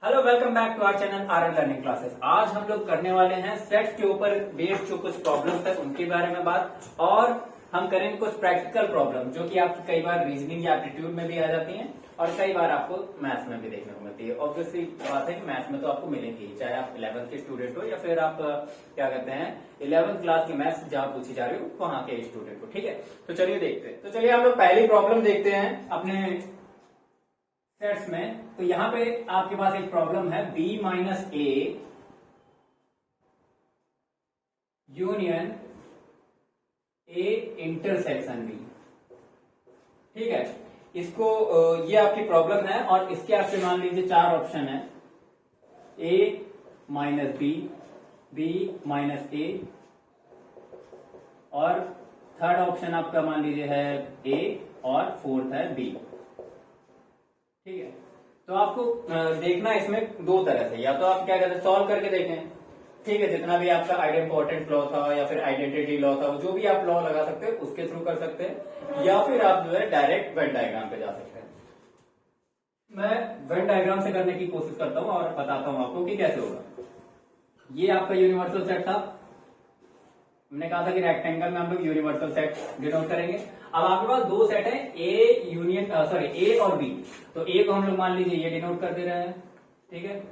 Hello, welcome back to our channel R learning classes. आज हम लोग करने वाले हैं सेट के ऊपर बेस्ड जो कुछ प्रॉब्लम्स है उनके बारे में बात, और हम करेंगे कुछ प्रैक्टिकल प्रॉब्लम जो कि आपकी कई बार रीजनिंग या एप्टीट्यूड में भी आ जाती हैं और कई बार आपको मैथ्स में भी देखने को मिलती है। ऑब्वियसली बात है कि मैथ्स में तो आपको मिलेंगी, चाहे आप 11th के स्टूडेंट हो या फिर आप क्या कहते हैं 11th क्लास की मैथ्स जहां पूछी जा रही हो वहां के स्टूडेंट हो। ठीक है, तो चलिए देखते हैं। तो चलिए हम लोग पहली प्रॉब्लम देखते हैं अपने सेट्स में। तो यहां पे आपके पास एक प्रॉब्लम है b minus A union A intersection B. ठीक है, इसको ये आपकी प्रॉब्लम है और इसके आपके मान लीजिए चार ऑप्शन है, a minus B, b minus A, और थर्ड ऑप्शन आपका मान लीजिए है a और फोर्थ है b। ठीक है, तो आपको देखना इसमें दो तरह से, या तो आप क्या कहते हैं सॉल्व करके देखें। ठीक है, जितना भी आपका आइडेंटिटी लॉ था या फिर आइडेंटिटी लॉ था, जो भी आप लॉ लगा सकते हैं उसके थ्रू कर सकते हैं, या फिर आप जो है डायरेक्ट वेन डायग्राम पे जा सकते हैं। मैं वेन डायग्राम से करने की कोशिश करता हूं और बताता हूं आपको कि कैसे होगा। ये आपका यूनिवर्सल सेट था, हमने कहा था कि रेक्टेंगल में हम लोग यूनिवर्सल सेट डिनोट करेंगे। अब आपके पास दो सेट है, ए यूनियन ए और बी। तो ए को हम लोग मान लीजिए ये डिनोट कर दे रहे हैं, ठीक है,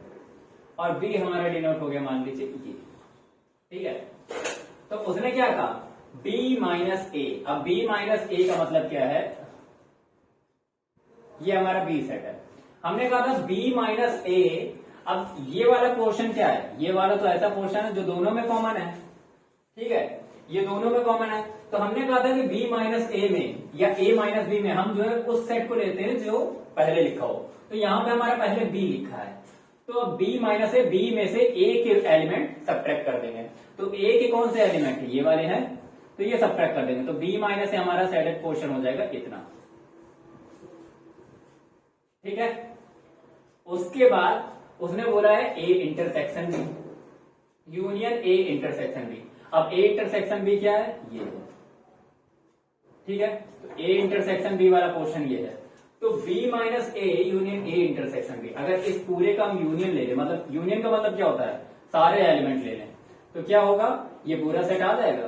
और बी हमारा डिनोट हो गया मान लीजिए ये। ठीक है, तो उसने क्या कहा b माइनस ए। अब b माइनस ए का मतलब क्या है, ये हमारा b सेट है। हमने कहा था b माइनस ए। अब ये वाला पोर्शन क्या है, ये वाला तो ऐसा पोर्शन है जो दोनों में कॉमन है। ठीक है, ये दोनों में कॉमन है। तो हमने कहा था कि b माइनस ए में या a माइनस बी में हम जो है उस सेट को लेते हैं जो पहले लिखा हो। तो यहां पे हमारा पहले b लिखा है, तो अब b माइनस ए, b में से a के एलिमेंट सब्ट्रैक्ट कर देंगे। तो a के कौन से एलिमेंट है, ये वाले हैं, तो ये सब्ट्रैक्ट कर देंगे। तो b माइनस ए हमारा सेडेड पोर्शन हो जाएगा इतना। ठीक है, उसके बाद उसने बोला है a intersection b union a intersection b। अब a इंटरसेक्शन b क्या है, ये है। ठीक है, तो a इंटरसेक्शन b वाला पोर्शन ये है। तो b minus A union a intersection b, अगर इस पूरे का हम यूनियन ले लें, मतलब यूनियन का मतलब क्या होता है, सारे एलिमेंट ले लें, तो क्या होगा, ये पूरा सेट आ जाएगा।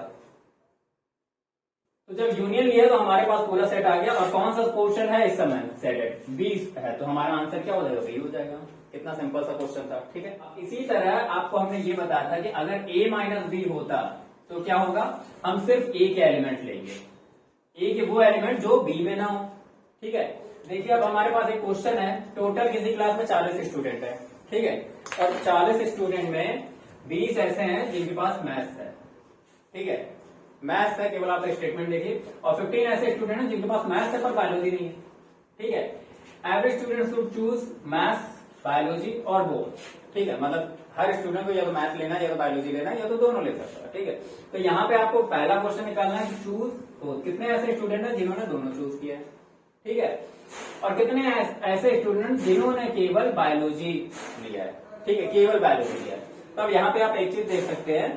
तो जब यूनियन लिया तो हमारे पास पूरा सेट आ गया, और कौन सा पोर्शन है इस समय सेटेड, b है, तो हमारा आंसर क्या हो जाएगा, b हो जाएगा। कितना सिंपल सा क्वेश्चन था। ठीक है, इसी तरह आपको हमने ये बताया था कि अगर a माइनस बी होता तो क्या होगा, हम सिर्फ a के एलिमेंट लेंगे, a के वो एलिमेंट जो b में ना हो। ठीक है, देखिए अब हमारे पास एक क्वेश्चन है, टोटल किसी क्लास में 40 स्टूडेंट है। ठीक है, और 40 स्टूडेंट में 20 ऐसे हैं जिनके पास मैथ्स है। ठीक है, मैथ्स है, केवल आप स्टेटमेंट देखिए, और 15 ऐसे स्टूडेंट हैं जिनके पास मैथ्स है पर बायोलॉजी नहीं है। ठीक है, average student should choose maths, biology और बोथ। ठीक है, मतलब हर स्टूडेंट को या तो मैथ लेना, या तो बायोलॉजी लेना, या तो दोनों ले सकता है। ठीक है, तो यहाँ पे आपको पहला क्वेश्चन निकालना है कि चूज बोथ, कितने ऐसे स्टूडेंट हैं जिन्होंने दोनों चूज किया है। ठीक है, और कितने ऐसे स्टूडेंट जिन्होंने केवल बायोलॉजी लिया है। ठीक है, केवल बायोलॉजी लिया है। तो अब यहाँ पे आप एक चीज देख सकते हैं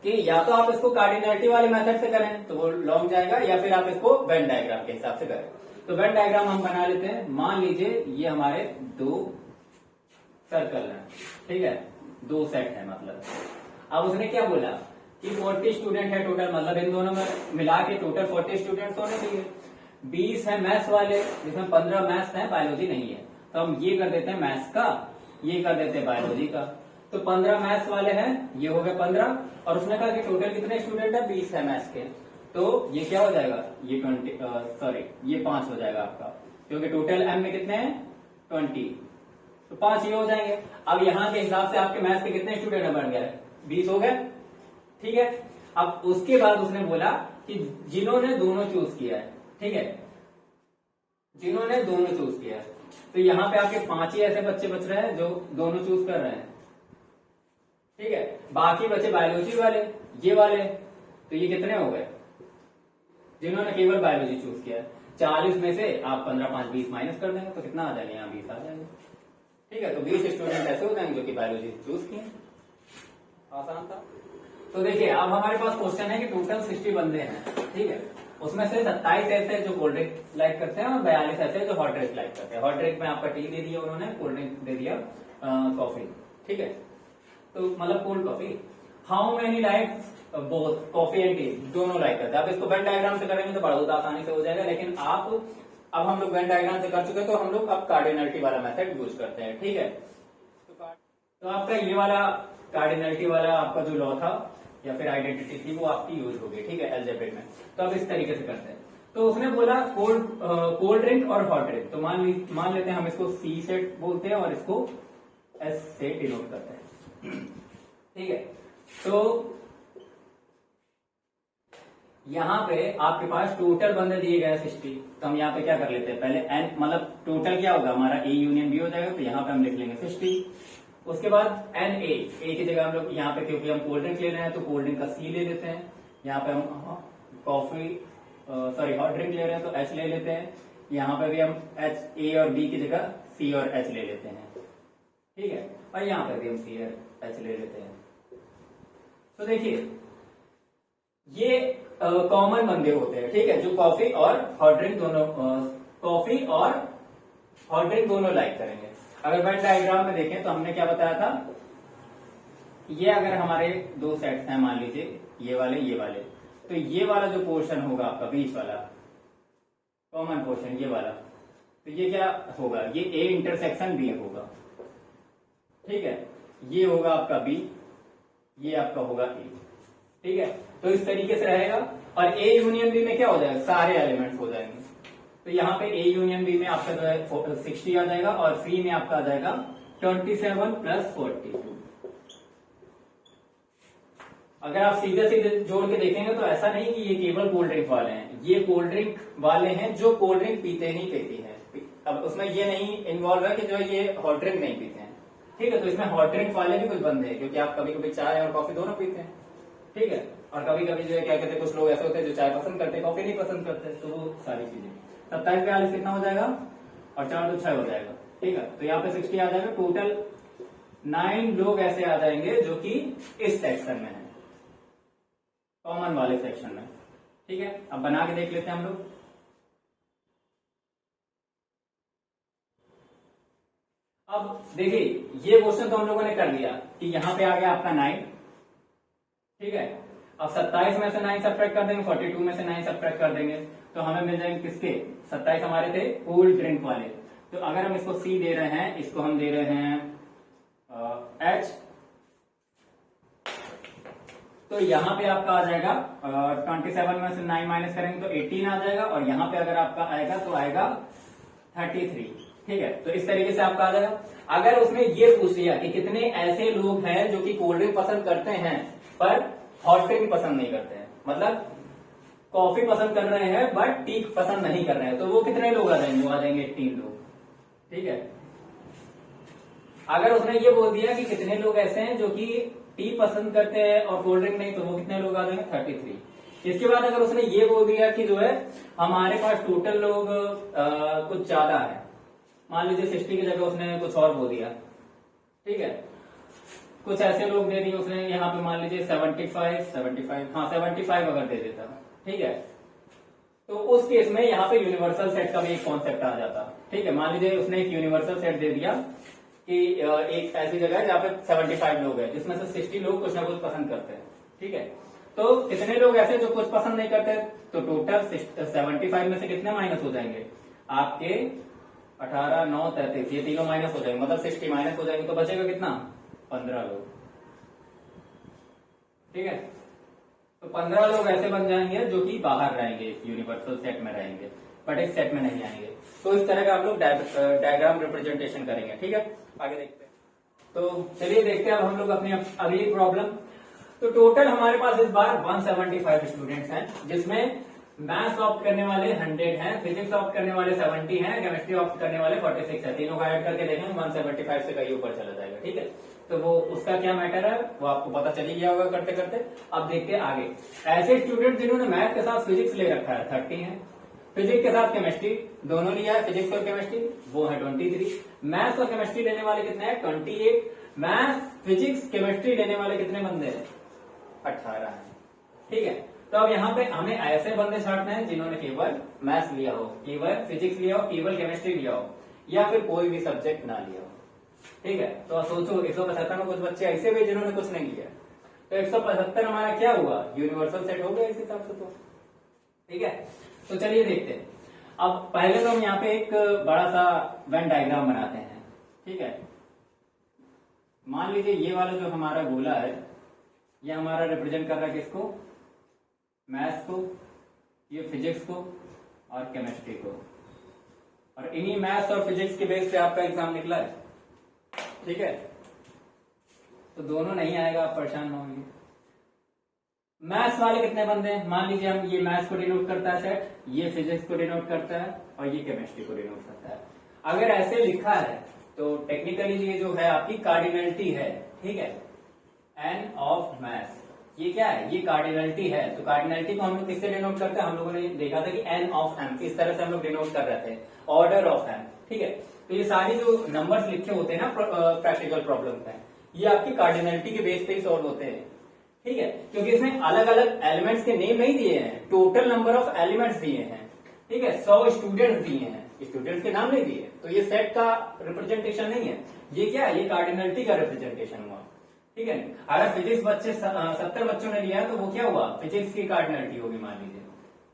कि या तो आप इसको कार्डिनैलिटी वाले मेथड से करें तो वो लॉन्ग जाएगा, या फिर आप इसको वेन डायग्राम के हिसाब से करें। तो वेन डायग्राम हम बना लेते हैं। मान लीजिए ये हमारे दो सर्कल है, ठीक है, दो सेट है मतलब। अब उसने क्या बोला कि 40 स्टूडेंट है टोटल, मतलब इन दोनों में मिला के टोटल 40 स्टूडेंट्स होने चाहिए। 20 है मैथ्स वाले, जिसमें 15 मैथ्स है, बायोलॉजी नहीं है। तो हम ये कर देते हैं मैथ्स का, ये कर देते हैं बायोलॉजी का। तो 15 मैथ्स वाले हैं, ये हो गए 15, और उसने कहा कि टोटल कितने स्टूडेंट है, 20 है मैथ्स के। तो ये क्या हो जाएगा, ये 5 हो जाएगा आपका, क्योंकि टोटल एम में कितने हैं 20, तो 5 ये हो जाएंगे। अब यहाँ के हिसाब से आपके मैथ्स के कितने स्टूडेंट बन गए, 20 हो गए। ठीक है, अब उसके बाद उसने बोला कि जिन्होंने दोनों चूज किया है। ठीक है, जिन्होंने दोनों चूज किया है, तो यहाँ पे आपके 5 ही ऐसे बच्चे बच रहे हैं जो दोनों चूज कर रहे हैं। ठीक है, बाकी बचे बायोलॉजी वाले, ये वाले, तो ये कितने हो गए जिन्होंने केवल बायोलॉजी चूज किया है। 40 में से आप 15, 5, 20 माइनस कर देंगे तो कितना आ जाएगा, यहाँ 20 आ जाएंगे। ठीक है, तो 20 स्टूडेंट ऐसे हो जाएंगे जो कि बायोलॉजी चूज किए। आसान था। तो देखिए अब हमारे पास क्वेश्चन है कि टोटल 60 बंदे हैं, ठीक है, उसमें से 27 ऐसे जो कोल्ड ड्रिंक लाइक करते हैं और 42 ऐसे जो हॉट ड्रिंक लाइक करते हैं। हॉट ड्रिंक में आपका टी दे दिया उन्होंने, कोल्ड ड्रिंक दे दिया कॉफी, ठीक है, तो मतलब cold coffee. How many like both coffee and T, दोनों लाइक करते हैं। अब इसको वेन डायग्राम से करेंगे तो बहुत आसानी से हो जाएगा, लेकिन अब हम लोग वेन डायग्राम से कर चुके तो हम लोग अब कार्डिनलिटी वाला मेथड यूज करते हैं, ठीक है। तो आपका ये वाला कार्डिनलिटी वाला आपका जो लॉ था या फिर आइडेंटिटी थी वो आपकी यूज होगी, ठीक है, अलजेब्रिक में। तो अब इस तरीके से करते हैं। तो उसने बोला कोल्ड ड्रिंक और हॉट ड्रिंक, तो मान लेते हैं हम इसको सी से बोलते हैं और इसको एस से डिनोट करते हैं, ठीक है। तो यहाँ पे आपके पास टोटल बंदे दिए गए 60, तो हम यहाँ पे क्या कर लेते हैं, पहले एन मतलब टोटल क्या होगा हमारा ए यूनियन बी हो जाएगा, तो यहाँ पे हम लिख लेंगे 60। उसके बाद एन ए की जगह हम लोग यहाँ पे क्योंकि हम कोल्ड ड्रिंक ले रहे हैं तो कोल्ड ड्रिंक का सी ले लेते हैं, यहाँ पे हम कॉफी हॉट ड्रिंक ले रहे हैं तो एच ले लेते हैं, यहाँ पे भी हम एच ए और बी की जगह सी और एच ले लेते हैं, ठीक है, और यहाँ पे भी हम सी और एच ले लेते हैं। तो देखिए ये कॉमन बंदे होते हैं, ठीक है, जो कॉफी और हॉट ड्रिंक दोनों लाइक करेंगे। अगर वेन डायग्राम में देखें तो हमने क्या बताया था, ये अगर हमारे दो सेट्स हैं मान लीजिए ये वाले, तो ये वाला जो पोर्शन होगा आपका बीच वाला कॉमन पोर्शन ये वाला, तो ये क्या होगा, ये ए इंटरसेक्शन बी होगा, ठीक है, ये होगा आपका बी, ये आपका होगा ए, ठीक है। तो इस तरीके से रहेगा और ए यूनियन बी में क्या हो जाएगा, सारे एलिमेंट्स हो जाएंगे। तो यहाँ पे ए यूनियन बी में आपका जो है 60 आ जाएगा और सी में आपका आ जाएगा 27 प्लस 42। अगर आप सीधे सीधे जोड़ के देखेंगे तो ऐसा नहीं कि ये केवल कोल्ड ड्रिंक वाले हैं, ये कोल्ड ड्रिंक वाले हैं जो कोल्ड ड्रिंक पीते ही पीती है। अब उसमें ये नहीं इन्वॉल्व है कि जो ये हॉट ड्रिंक नहीं पीते हैं, ठीक है। तो इसमें हॉट ड्रिंक वाले भी कुछ बंदे हैं क्योंकि आप कभी कभी चाय और कॉफी दोनों पीते हैं, ठीक है, और कभी कभी जो है क्या कहते हैं, कुछ लोग ऐसे होते हैं जो चाय पसंद करते हैं कॉफी नहीं पसंद करते, तो वो सारी चीजें 27 42 कितना हो जाएगा और 4 तो 6 हो जाएगा, ठीक है। तो यहाँ पे 60 आ जाएगा, टोटल 9 लोग ऐसे आ जाएंगे जो कि इस सेक्शन में है, कॉमन वाले सेक्शन में, ठीक है। अब बना के देख लेते हैं हम लोग। अब देखिए ये क्वेश्चन तो हम लोगों ने कर लिया कि यहाँ पे आ गया आपका 9, ठीक है। अब 27 में से 9 सब्ट्रैक्ट कर देंगे, 42 में से 9 सब्ट्रैक्ट कर देंगे, तो हमें मिल जाएंगे किसके, 27 हमारे थे कोल्ड ड्रिंक वाले। तो अगर हम इसको सी दे रहे हैं, इसको हम दे रहे हैं एच, तो यहाँ पे आपका आ जाएगा 27 में से 9 माइनस करेंगे तो 18 आ जाएगा, और यहाँ पे अगर आपका आएगा तो आएगा 33, ठीक है। तो इस तरीके से आपका आ जाएगा। अगर उसने ये पूछ लिया कि कितने ऐसे लोग हैं जो कि कोल्ड ड्रिंक पसंद करते हैं पर हॉट ड्रिंक पसंद नहीं करते हैं, मतलब कॉफी पसंद कर रहे हैं बट टी पसंद नहीं कर रहे हैं, तो वो कितने लोग आ जाएंगे, वो आ जाएंगे 3 लोग, ठीक है। अगर उसने ये बोल दिया कि कितने लोग ऐसे हैं जो कि टी पसंद करते हैं और कोल्ड ड्रिंक नहीं, तो वो कितने लोग आ जाएंगे 33। इसके बाद अगर उसने ये बोल दिया कि जो है हमारे पास टोटल लोग कुछ ज्यादा है, मान लीजिए 60 की जगह उसने कुछ और बोल दिया, ठीक है, कुछ ऐसे लोग दे दिए उसने यहाँ पे, मान लीजिए 75 अगर दे देता, ठीक है, तो उस केस में यहाँ पे यूनिवर्सल सेट का भी एक कॉन्सेप्ट आ जाता, ठीक है। मान लीजिए उसने एक यूनिवर्सल सेट दे दिया कि एक ऐसी जगह है जहाँ पे 75 लोग हैं जिसमें से 60 लोग कुछ ना कुछ पसंद करते हैं, ठीक है। तो कितने लोग ऐसे जो कुछ पसंद नहीं करते, तो टोटल 75 में से कितने माइनस हो जाएंगे आपके 18 9 33, ये तीनों माइनस हो जाएंगे, मतलब 60 माइनस हो जाएंगे, तो बचेगा कितना 15 लोग, ठीक है। तो 15 लोग ऐसे बन जाएंगे जो कि बाहर रहेंगे, इस यूनिवर्सल सेट में रहेंगे बट इस सेट में नहीं आएंगे। तो इस तरह का आप लोग डायग्राम रिप्रेजेंटेशन करेंगे, ठीक है। आगे देखते हैं, तो चलिए देखते हैं अब हम लोग अपनी अगली प्रॉब्लम। तो टोटल हमारे पास इस बार 175 स्टूडेंट्स हैं, जिसमें मैथ्स ऑप्ट करने वाले 100 हैं, फिजिक्स ऑप्ट करने वाले 70 हैं, केमिस्ट्री ऑप्ट करने वाले 46 है। तीनों का ऐड करके देखेंगे 175 से कहीं ऊपर चला जाएगा, ठीक है। तो वो उसका क्या मैटर है वो आपको पता चल ही गया होगा करते करते। अब देखते हैं आगे। ऐसे स्टूडेंट जिन्होंने मैथ के साथ फिजिक्स ले रखा है 30 है, फिजिक्स के साथ केमिस्ट्री दोनों लिया है, फिजिक्स और केमिस्ट्री वो है 23। मैथ्स और केमिस्ट्री लेने वाले कितने हैं 28। मैथ्स फिजिक्स केमिस्ट्री लेने वाले कितने बंदे हैं 18 है। ठीक है, तो अब यहाँ पे हमें ऐसे बंदे छांटने हैं जिन्होंने केवल मैथ्स लिया हो, केवल फिजिक्स लिया हो, केवल केमिस्ट्री लिया हो, या फिर कोई भी सब्जेक्ट ना लिया हो। ठीक है, तो आप सोचो 175 में कुछ बच्चे ऐसे भी जिन्होंने कुछ नहीं लिया, तो 175 हमारा क्या हुआ, यूनिवर्सल सेट हो गया इस हिसाब से। तो ठीक है, तो चलिए देखते हैं। अब पहले तो हम यहाँ पे एक बड़ा सा वेन डायग्राम बनाते हैं। ठीक है, मान लीजिए ये वाला जो हमारा गोला है, ये हमारा रिप्रेजेंट कर रहा है किसको, मैथ्स को, ये फिजिक्स को और केमिस्ट्री को, और इन्हीं मैथ्स और फिजिक्स के बेस पे आपका एग्जाम निकला है। ठीक है, तो दोनों नहीं आएगा, आप परेशान न होंगे। मैथ्स वाले कितने बंदे हैं, मान लीजिए हम ये मैथ्स को डिनोट करता है सेट, ये फिजिक्स को डिनोट करता है और ये केमिस्ट्री को डिनोट करता है। अगर ऐसे लिखा है तो टेक्निकली ये जो है आपकी कार्डिनलिटी है। ठीक है, एन ऑफ मैथ्स, ये क्या है, ये कार्डिनलिटी है। तो कार्डिनलिटी को हम लोग किससे डिनोट करते हैं, हम लोगों ने देखा था कि एन ऑफ एम, इस तरह से हम लोग डिनोट कर रहे थे, ऑर्डर ऑफ एम। ठीक है, तो ये सारी जो नंबर्स लिखे होते हैं ना प्रैक्टिकल प्रॉब्लम में, ये आपकी कार्डिनलिटी के बेस पे ही सॉल्व होते हैं। ठीक है, क्योंकि इसमें अलग अलग एलिमेंट्स के नेम नहीं दिए हैं, टोटल नंबर ऑफ एलिमेंट्स दिए हैं। ठीक है, 100 स्टूडेंट्स दिए हैं, स्टूडेंट्स के नाम नहीं दिए, तो ये सेट का रिप्रेजेंटेशन नहीं है, ये क्या है, ये कार्डिनलिटी का रिप्रेजेंटेशन हुआ। ठीक है, अगर फिजिक्स बच्चे 70 बच्चों ने लिया तो वो क्या हुआ, फिजिक्स की कार्डिनलिटी होगी। मान लीजिए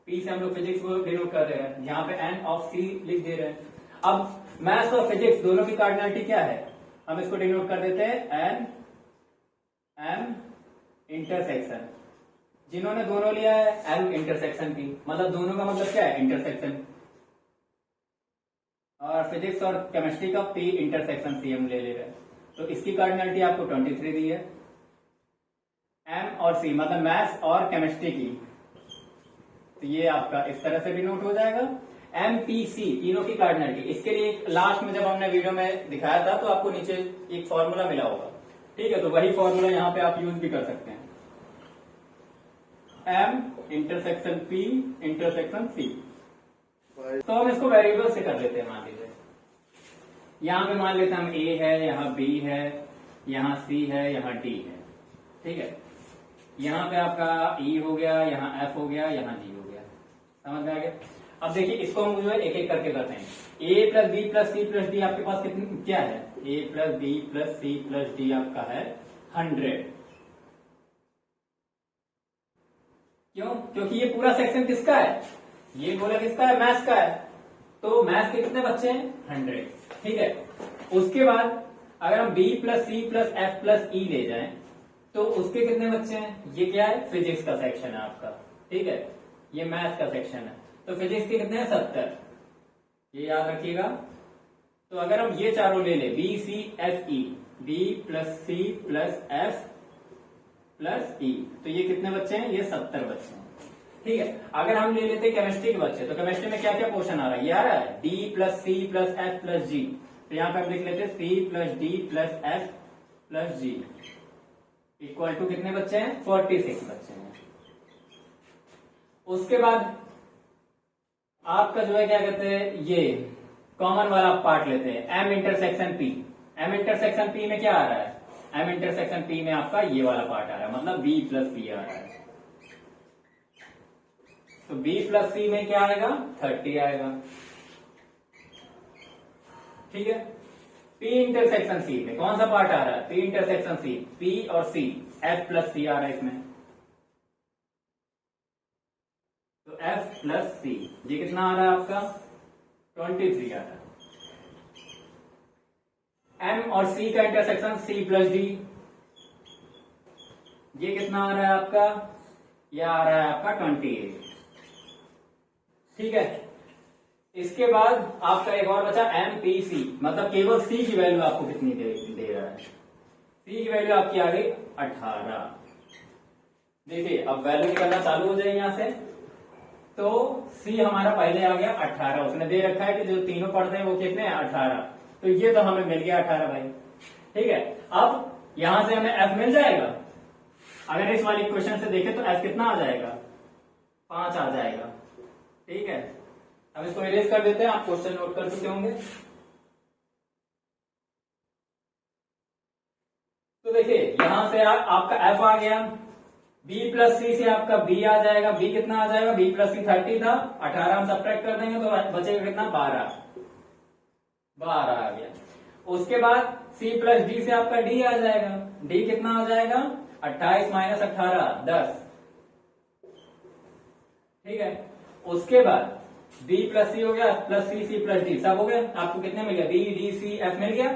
पी से हम लोग फिजिक्स को डिनोट कर रहे हैं, यहाँ पे एन ऑफ सी लिख दे रहे हैं। अब मैथ्स और फिजिक्स दोनों की कार्डिनलिटी क्या है, हम इसको डिनोट कर देते हैं एन एम इंटरसेक्शन। जिन्होंने दोनों लिया है एम इंटरसेक्शन पी, मतलब दोनों का मतलब क्या है, इंटरसेक्शन। और फिजिक्स और केमिस्ट्री का पी इंटरसेक्शन सी हम ले रहे हैं, तो इसकी कार्डिनलिटी आपको 23 दी है। एम और सी मतलब मैथ्स और केमिस्ट्री की, तो ये आपका इस तरह से डिनोट हो जाएगा। एम पी सी तीनों की कार्डिनलिटी, इसके लिए लास्ट में जब हमने वीडियो में दिखाया था तो आपको नीचे एक फॉर्मूला मिला होगा। ठीक है, तो वही फॉर्मूला यहाँ पे आप यूज भी कर सकते हैं, M intersection P intersection C. तो हम इसको वेरिएबल से कर लेते हैं। मान लीजिए यहाँ पे मान लेते हैं हम ए है, यहाँ बी है, यहाँ सी है, यहाँ डी है। ठीक है, यहाँ पे आपका ई हो गया, यहाँ एफ हो गया, यहाँ जी हो गया। समझ में आ गया। अब देखिए इसको हम जो है एक एक करके करते हैं। A plus B plus C plus D आपके पास कितनी क्या है, A plus B plus C plus D आपका है 100। क्यों, क्योंकि ये पूरा सेक्शन किसका है, ये गोला किसका है, मैथ्स का है, तो मैथ्स के कितने बच्चे हैं 100। ठीक है, उसके बाद अगर हम B plus C plus F plus E ले जाएं तो उसके कितने बच्चे हैं, ये क्या है, फिजिक्स का सेक्शन है आपका। ठीक है, ये मैथ्स का सेक्शन है, तो फिजिक्स के कितने हैं 70, ये याद रखिएगा। तो अगर हम ये चारों ले ले, B C F E, B plus C plus F plus E, तो ये कितने बच्चे हैं, ये 70 बच्चे हैं। ठीक है, अगर हम ले लेते केमिस्ट्री के बच्चे, तो केमिस्ट्री में क्या क्या पोर्शन आ रहा है, ये आ रहा है D plus C plus F plus G, तो यहाँ पे हम लिख लेते C plus D plus F plus G equal to कितने बच्चे हैं, 46 बच्चे हैं। उसके बाद आपका जो है क्या कहते हैं, ये कॉमन वाला पार्ट लेते हैं, M intersection P. M intersection P में क्या आ रहा है, एम इंटरसेक्शन पी में आपका ये वाला पार्ट आ रहा है, मतलब बी प्लस पी आ रहा है। तो बी प्लस सी में क्या आएगा, 30 आएगा। ठीक है, पी इंटरसेक्शन सी में कौन सा पार्ट आ रहा है, पी इंटरसेक्शन सी, पी और सी, एफ प्लस सी आ रहा है इसमें, तो एफ प्लस सी, ये कितना आ रहा है आपका 23 आ रहा है। एम और सी का इंटरसेक्शन सी प्लस डी, ये कितना आ रहा है आपका, ये आ रहा है आपका 28। ठीक है, इसके बाद आपका एक और बचा एम पी सी, मतलब केवल सी की वैल्यू आपको कितनी दे रहा है, सी की वैल्यू आपकी आ गई 18। देखिए अब वैल्यू निकलना चालू हो जाए यहां से, तो सी हमारा पहले आ गया 18, उसने दे रखा है कि जो तीनों पढ़ते हैं वो कितने हैं 18, तो ये तो हमें मिल गया 18 भाई। ठीक है, अब यहां से हमें एफ मिल जाएगा। अगर इस वाली क्वेश्चन से देखें तो एफ कितना आ जाएगा, 5 आ जाएगा। ठीक है, अब इसको इरेज कर देते हैं, आप क्वेश्चन नोट कर चुके होंगे। तो देखिए यहां से आपका एफ आ गया, b प्लस सी से आपका b आ जाएगा, b कितना आ जाएगा, b प्लस सी 30 था, 18 हम सब्ट्रैक्ट कर देंगे तो बचेगा कितना 12 आ गया। उसके बाद c प्लस d से आपका d आ जाएगा, d कितना आ जाएगा 28 माइनस 18 10, ठीक है। उसके बाद b प्लस सी हो गया, प्लस सी प्लस डी सब हो गया, आपको कितने मिल गया, b d c f मिल गया,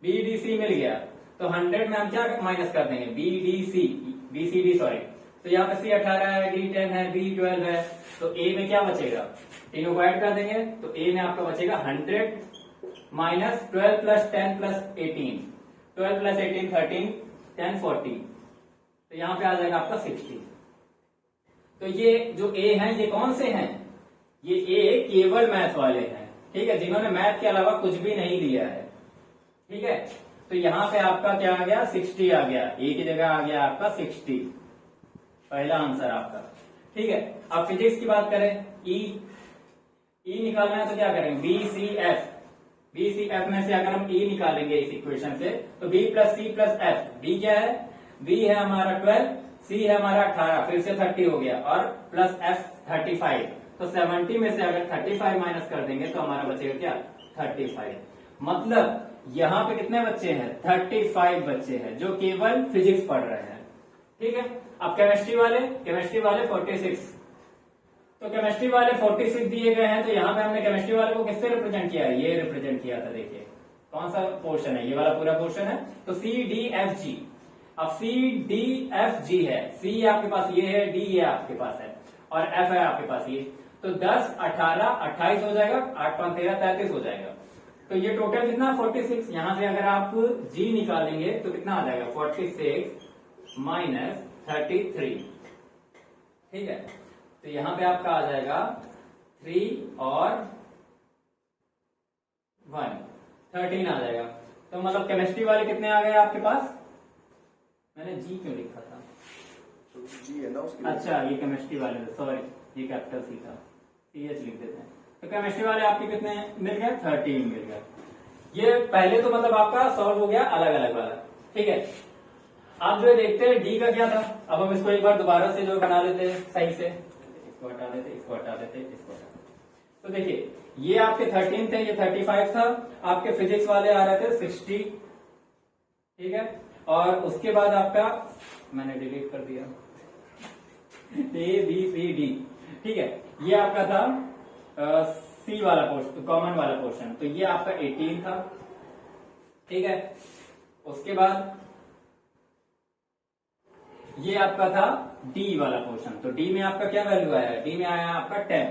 b d c मिल गया। तो 100 में हम क्या माइनस कर देंगे, b d c b c d sorry, तो यहाँ पे c 18 है, d 10 है, b 12 है, तो a में क्या बचेगा, तीनों को ऐड कर देंगे तो a में आपका बचेगा 100 माइनस 12 प्लस 10 प्लस 18, 12 प्लस 18 13 10 40, तो यहाँ पे आ जाएगा आपका 60। तो ये जो a है ये कौन से हैं, ये a केवल मैथ वाले हैं, ठीक है, जिन्होंने मैथ के अलावा कुछ भी नहीं लिया है, ठीक है। तो यहाँ पे आपका क्या आ गया 60 आ गया, a की जगह आ गया आपका 60, पहला आंसर आपका, ठीक है। अब फिजिक्स की बात करें, E निकालना है तो क्या करेंगे, बी सी एफ में से अगर हम E निकालेंगे इस इक्वेशन से तो B plus C plus F, B क्या है, B है हमारा 12, C है हमारा 18, फिर से 30 हो गया और प्लस F 35, तो 70 में से अगर 35 माइनस कर देंगे तो हमारा बचेगा क्या 35। मतलब यहाँ पे कितने बच्चे हैं, 35 बच्चे हैं जो केवल फिजिक्स पढ़ रहे हैं, ठीक है। अब केमिस्ट्री वाले 46, तो केमिस्ट्री वाले 46 दिए गए हैं, तो यहाँ पे हमने केमिस्ट्री वाले को किससे रिप्रेजेंट किया है, ये रिप्रेजेंट किया था, देखिए कौन सा पोर्शन है, ये वाला पूरा पोर्शन है, तो सी डी एफ जी। अब सी डी एफ जी है, सी आपके पास ये है, डी ये आपके पास है और एफ है आपके पास ये, तो 10 18 28 हो जाएगा, 8 5 13 33 हो जाएगा, तो ये टोटल कितना 46। यहां से अगर आप जी निकालेंगे तो कितना आ जाएगा 46 माइनस 33, ठीक है। तो यहां पे आपका आ जाएगा 3 और 1 13 आ जाएगा। तो मतलब केमिस्ट्री वाले कितने आ गए आपके पास, मैंने जी क्यों लिखा था, तो जी है ना उसके, अच्छा ये केमिस्ट्री वाले, सॉरी ये कैपिटल सी था, CH लिख देते हैं। तो केमिस्ट्री वाले आपके कितने मिल गए 13 मिल गया। ये पहले तो मतलब आपका सॉल्व हो गया अलग अलग वाला, ठीक है। आप जो देखते हैं डी का क्या था, अब हम इसको एक बार दोबारा से जो बना लेते हैं सही से, इसको हटा देते, इसको हटा देते, इसको हटा देते। तो देखिए ये आपके 13 थे, ये 35 था, आपके फिजिक्स वाले आ रहे थे 60, ठीक है। और उसके बाद आपका मैंने डिलीट कर दिया A B C D, ठीक है। ये आपका था सी वाला पोर्शन, कॉमन वाला पोर्शन, तो ये आपका 18 था, ठीक है। उसके बाद ये आपका था डी वाला पोर्शन, तो डी में आपका क्या वैल्यू आया, डी में आया आपका 10,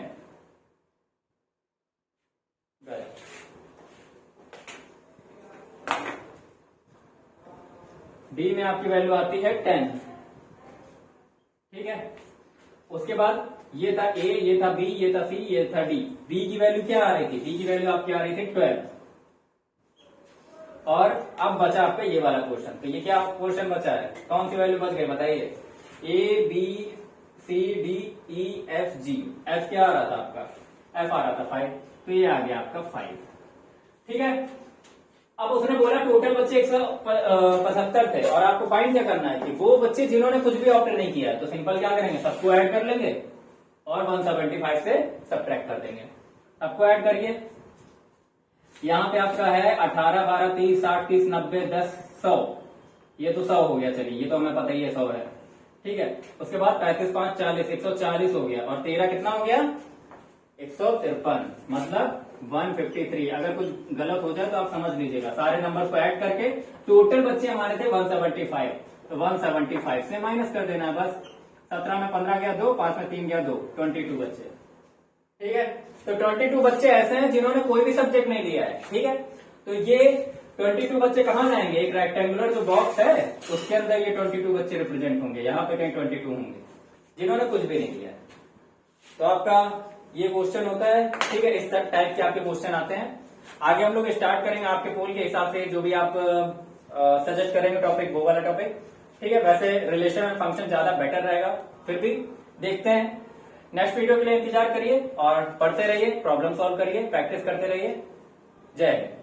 डी में आपकी वैल्यू आती है 10, ठीक है। उसके बाद ये था ए, ये था बी, ये था सी, ये था डी। बी की वैल्यू क्या आ रही थी, बी की वैल्यू आपकी आ रही थी 12, और अब बचा आपका ये वाला पोर्शन, तो ये क्या पोर्शन बचा है, कौन सी वैल्यू बच गई बताइए, A B C D E F G. F क्या आ रहा था आपका, एफ आ रहा था 5, तो ये आ गया आपका 5, ठीक है। अब उसने बोला टोटल बच्चे 175 थे और आपको फाइंड क्या करना है कि वो बच्चे जिन्होंने कुछ भी ऑप्ट नहीं किया, तो सिंपल क्या करेंगे, सबको ऐड कर लेंगे और 175 से सब्ट्रैक्ट कर देंगे। सबको ऐड करिए, यहाँ पे आपका है 18 12 30 60 30 90 10 100, ये तो 100 हो गया, चलिए ये तो हमें पता ही है 100 है, ठीक है। उसके बाद 35 5 40 140 हो गया, और 13 कितना हो गया 153, मतलब 153। अगर कुछ गलत हो जाए तो आप समझ लीजिएगा, सारे नंबर्स को ऐड करके टोटल बच्चे हमारे थे 175, तो 175 से माइनस कर देना है बस। 17 में 15 गया 2, 5 में 3 गया 2, 22 बच्चे, ठीक है। तो 22 बच्चे ऐसे हैं जिन्होंने कोई भी सब्जेक्ट नहीं लिया है, ठीक है। तो ये 22 बच्चे कहाँ जाएंगे, एक रेक्टेंगुलर जो बॉक्स है उसके अंदर ये 22 बच्चे रिप्रेजेंट होंगे, यहाँ पे कहीं 22 होंगे जिन्होंने कुछ भी नहीं लिया है। तो आपका ये क्वेश्चन होता है, ठीक है। इस टाइप के आपके क्वेश्चन आते हैं। आगे हम लोग स्टार्ट करेंगे आपके पोल के हिसाब से, जो भी आप सजेस्ट करेंगे टॉपिक, वो वाला टॉपिक, ठीक है। वैसे रिलेशन एंड फंक्शन ज्यादा बेटर रहेगा, फिर भी देखते हैं। नेक्स्ट वीडियो के लिए इंतजार करिए और पढ़ते रहिए, प्रॉब्लम सॉल्व करिए, प्रैक्टिस करते रहिए। जय हिंद।